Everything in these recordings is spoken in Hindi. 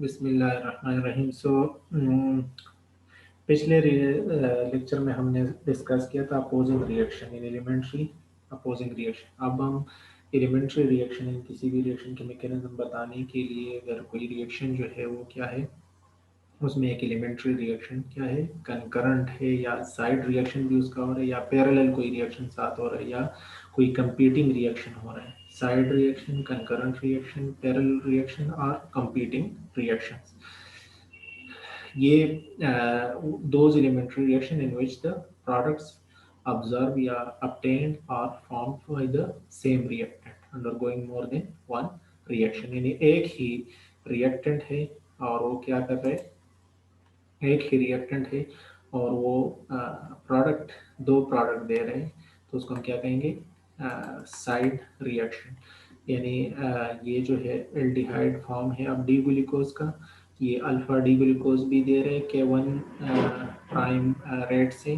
बिस्मिल्लाहिर्रहमानिर्रहीम। पिछले लेक्चर में हमने डिस्कस किया था opposing reaction in elementary opposing reaction. अब हम एलिमेंट्री रिएक्शन इन किसी भी रिएक्शन के मैकेनिज्म बताने के लिए, अगर कोई रिएक्शन जो है वो क्या है, उसमें एक एलिमेंट्री रिएक्शन क्या है, कंकरंट है या साइड रिएक्शन भी उसका हो रहा है, या पैरेलल कोई रिएक्शन साथ हो रहा है, या कोई कंपीटिंग रिएक्शन हो रहा है। Side reaction, concurrent reaction, parallel reaction और कंपीटिंग रिएक्शंस, ये those elementary reaction in which the products observed are obtained or formed by the same reactant undergoing more than one reaction। यानी एक ही रिएक्टेंट है और वो क्या कर रहे हैं, एक ही रिएक्टेंट है और वो प्रोडक्ट, दो प्रोडक्ट दे रहे हैं, तो उसको हम क्या कहेंगे, साइड रिएक्शन। यानी ये जो है एल्डिहाइड फॉर्म है अब डी ग्लूकोज का, ये अल्फा डी ग्लूकोज भी दे रहे हैं के वन प्राइम रेट से,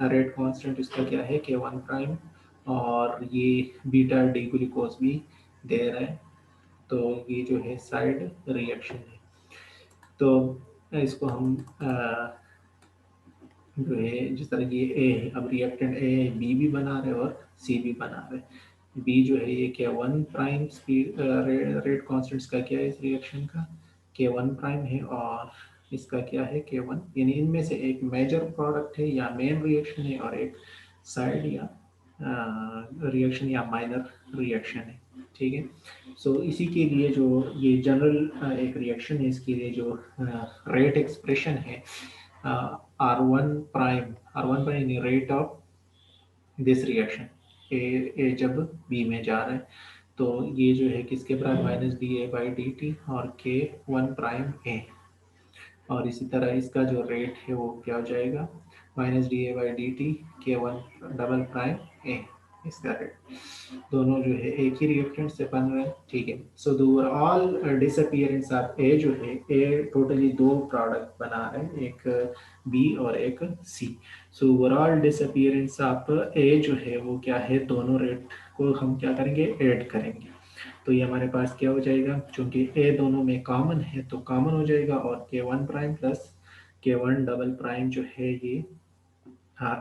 रेट कांस्टेंट इसका क्या है के वन प्राइम, और ये बीटा डी ग्लूकोज भी दे रहे हैं, तो ये जो है साइड रिएक्शन है। तो इसको हम जो है, जिस तरह ये ए है, अब रिएक्टेंट ए बी भी बना रहे और सी भी बना रहे। बी जो है ये क्या one prime speed rate constants का क्या है इस रिएक्शन का, के वन प्राइम है, और इसका क्या है के वन। यानी इनमें से एक मेजर प्रोडक्ट है या मेन रिएक्शन है और एक साइड या रिएक्शन या माइनर रिएक्शन है। ठीक है। सो इसी के लिए जो ये जनरल एक रिएक्शन है, इसके लिए जो रेट एक्सप्रेशन है R1 prime rate of this reaction, A जब बी में जा रहा है, तो ये जो है किसके बराबर, minus D A by D T और के वन प्राइम ए, और इसी तरह इसका जो रेट है वो क्या हो जाएगा, minus D A by D T के वन डबल प्राइम ए, इसका रेट। दोनों जो है एक ही रिएक्टेंट से बन रहे हैं। ठीक है। So the overall disappearance of A जो है, ए टोटली दो प्रोडक्ट बना रहे हैं, एक बी और एक सी। So overall disappearance of A जो है वो क्या है, दोनों रेट को हम क्या करेंगे, ऐड करेंगे, तो ये हमारे पास क्या हो जाएगा, चूंकि ए दोनों में कॉमन है तो कॉमन हो जाएगा, और के वन प्राइम प्लस के वन डबल प्राइम जो है ये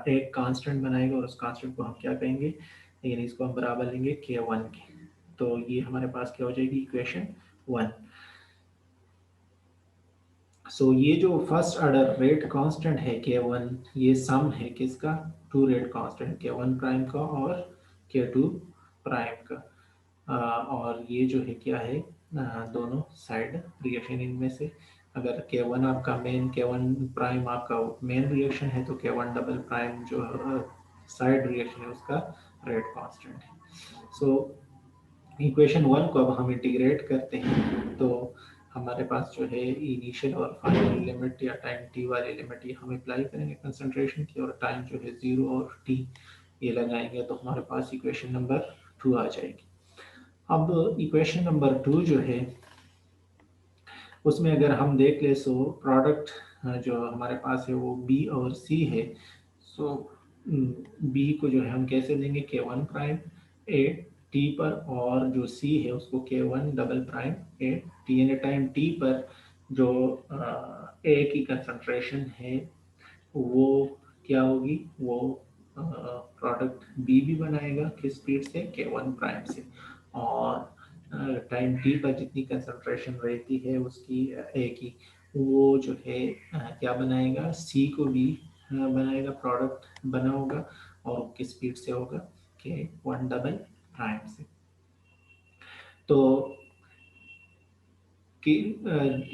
एक कांस्टेंट बनाएगा, और उस कांस्टेंट को हम क्या कहेंगे, लेकिन इसको हम बराबर लेंगे के वन के। तो ये हमारे पास क्या हो जाएगी, इक्वेशन वन। सो ये जो फर्स्ट ऑर्डर रेट कांस्टेंट है के वन, ये सम है किसका, टू रेट कांस्टेंट के वन प्राइम का और के टू प्राइम का। और ये जो है क्या है, दोनों साइड रिएक्शन, इनमें से अगर के वन आपका मेन, के वन प्राइम आपका मेन रिएक्शन है, तो के वन डबल प्राइम जो साइड रिएक्शन है उसका रेट कांस्टेंट है। सो इक्वेशन वन को अब हम इंटीग्रेट करते हैं, तो हमारे पास जो है इनिशियल और फाइनल लिमिट या टाइम टी वाली लिमिट ये हम अप्लाई करेंगे कंसंट्रेशन की, और टाइम जो है जीरो और टी ये लगाएंगे, तो हमारे पास इक्वेशन नंबर टू आ जाएगी। अब इक्वेशन नंबर टू जो है उसमें अगर हम देख ले, सो प्रोडक्ट जो हमारे पास है वो बी और सी है। सो बी को जो है हम कैसे देंगे, के वन प्राइम ए टी पर, और जो सी है उसको के one double prime A T, यानी टाइम टी पर जो ए की कंसंट्रेशन है वो क्या होगी, वो प्रोडक्ट बी भी बनाएगा किस स्पीड से, के वन प्राइम से, और टाइम टी पर जितनी कंसंट्रेशन रहती है उसकी ए की, वो जो है क्या बनाएगा, सी को भी बनाएगा, प्रोडक्ट बना होगा, और किस स्पीड से होगा, के वन डबल प्राइम से। तो कि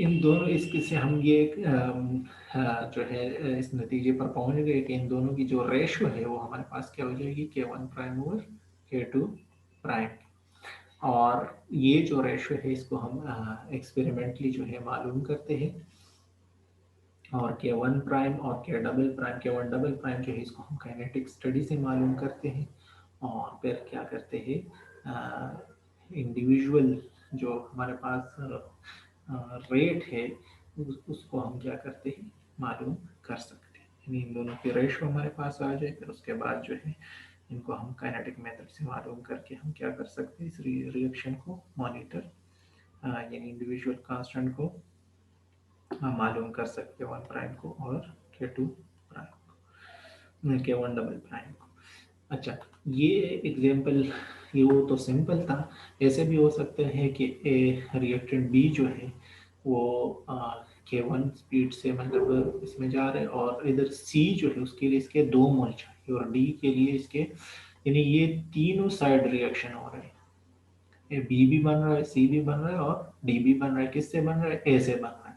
इन दोनों, इसके से हम ये जो है इस नतीजे पर पहुंच गए कि इन दोनों की जो रेशो है वो हमारे पास क्या हो जाएगी, के वन प्राइम ओवर के टू प्राइम। और ये जो रेशो है इसको हम एक्सपेरिमेंटली जो है मालूम करते हैं, और के वन प्राइम और के डबल प्राइम, के वन डबल प्राइम जो है इसको हम काइनेटिक स्टडी से मालूम करते हैं, और फिर क्या करते हैं, इंडिविजुअल जो हमारे पास रेट है उसको हम क्या करते हैं, मालूम कर सकते हैं। यानी इन दोनों की रेशो हमारे पास आ जाए, फिर उसके बाद जो है इनको हम काइनेटिक मेथड से मालूम करके हम क्या कर सकते हैं, इस रिएक्शन को मॉनिटर, यानी इंडिविजुअल कांस्टेंट को हम मालूम कर सकते हैं वन प्राइम को और K2 प्राइम को, K1 डबल प्राइम को। अच्छा, ये एग्जाम्पल ये वो तो सिंपल था। ऐसे भी हो सकता है कि रिएक्टेंट बी जो है वो K1 स्पीड से मतलब इसमें जा रहे हैं, और इधर सी जो है उसके लिए इसके 2 मोल चाहिए, और डी के लिए इसके, यानी ये तीनों साइड रिएक्शन हो रहे हैं। ये बी भी बन रहा है, सी भी बन रहा है और डी भी बन रहा है। किससे बन रहा है? ए से बन रहा है।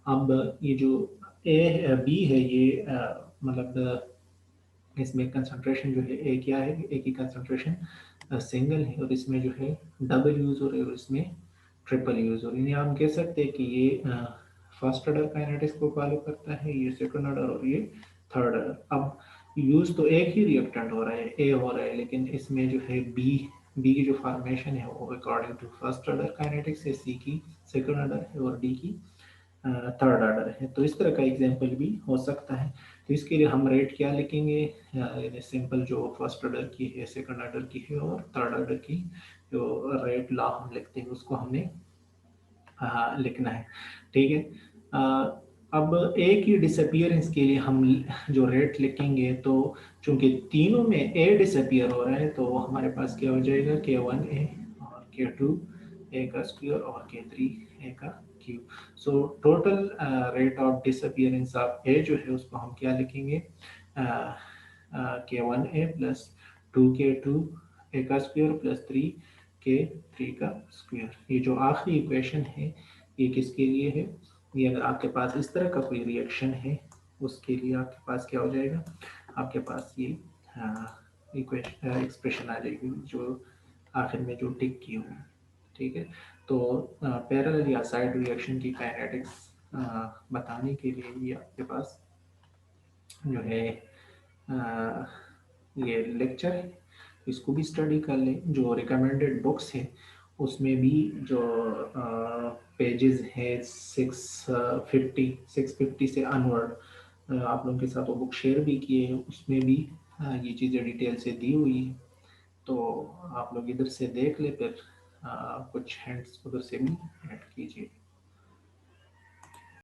अब ये जो ए बी है ये मतलब इसमें कंसंट्रेशन जो है ए क्या है, ए की कंसंट्रेशन सिंगल है, और इसमें जो है डबल यूज हो रही है और इसमें ट्रिपल यूज हो रही है। हम कह सकते हैं कि ये फर्स्ट ऑर्डर काइनेटिक्स को फॉलो करता है, ये सेकंड ऑर्डर और ये थर्ड ऑर्डर। अब यूज तो एक ही रिएक्टेंट हो रहा है, ए हो रहा है, लेकिन इसमें जो है बी, बी की जो फॉर्मेशन है वो according to first order kinetics है, सी की सेकंड ऑर्डर है और डी की थर्ड ऑर्डर है। तो इस तरह का एग्जाम्पल भी हो सकता है। तो इसके लिए हम रेट क्या लिखेंगे, यानी सिंपल जो फर्स्ट ऑर्डर की है, सेकंड ऑर्डर की है और थर्ड ऑर्डर की जो रेट लॉ हम लिखते हैं उसको हमने लिखना है। ठीक है। अब ए की डिसअपियरेंस के लिए हम जो रेट लिखेंगे, तो चूंकि तीनों में ए डिसअपियर हो रहा है तो हमारे पास क्या हो जाएगा, K1 A और K2 A का स्क्वायर और K3 A का क्यूब। So total rate of disappearance of A जो है उसको हम क्या लिखेंगे, K1A प्लस 2K2 A का स्क्वायर प्लस 3K3 का स्क्वायर। ये जो आखिरी इक्वेशन है ये किसके लिए है, ये अगर आपके पास इस तरह का कोई रिएक्शन है उसके लिए आपके पास क्या हो जाएगा, आपके पास ये इक्वेशन एक्सप्रेशन आ जाएगी जो आखिर में जो टिक की हुई। ठीक है। तो पैरेलल या साइड रिएक्शन की काइनेटिक्स बताने के लिए ये आपके पास जो है ये लेक्चर है, इसको भी स्टडी कर लें। जो रिकमेंडेड बुक्स है उसमें भी जो पेजेस है 650 से अनवर्ड आप लोगों के साथ वो बुक शेयर भी किए हैं, उसमें भी ये चीज़ें डिटेल से दी हुई है। तो आप लोग इधर से देख ले, फिर कुछ हैंड्स उधर से भी ऐड कीजिए।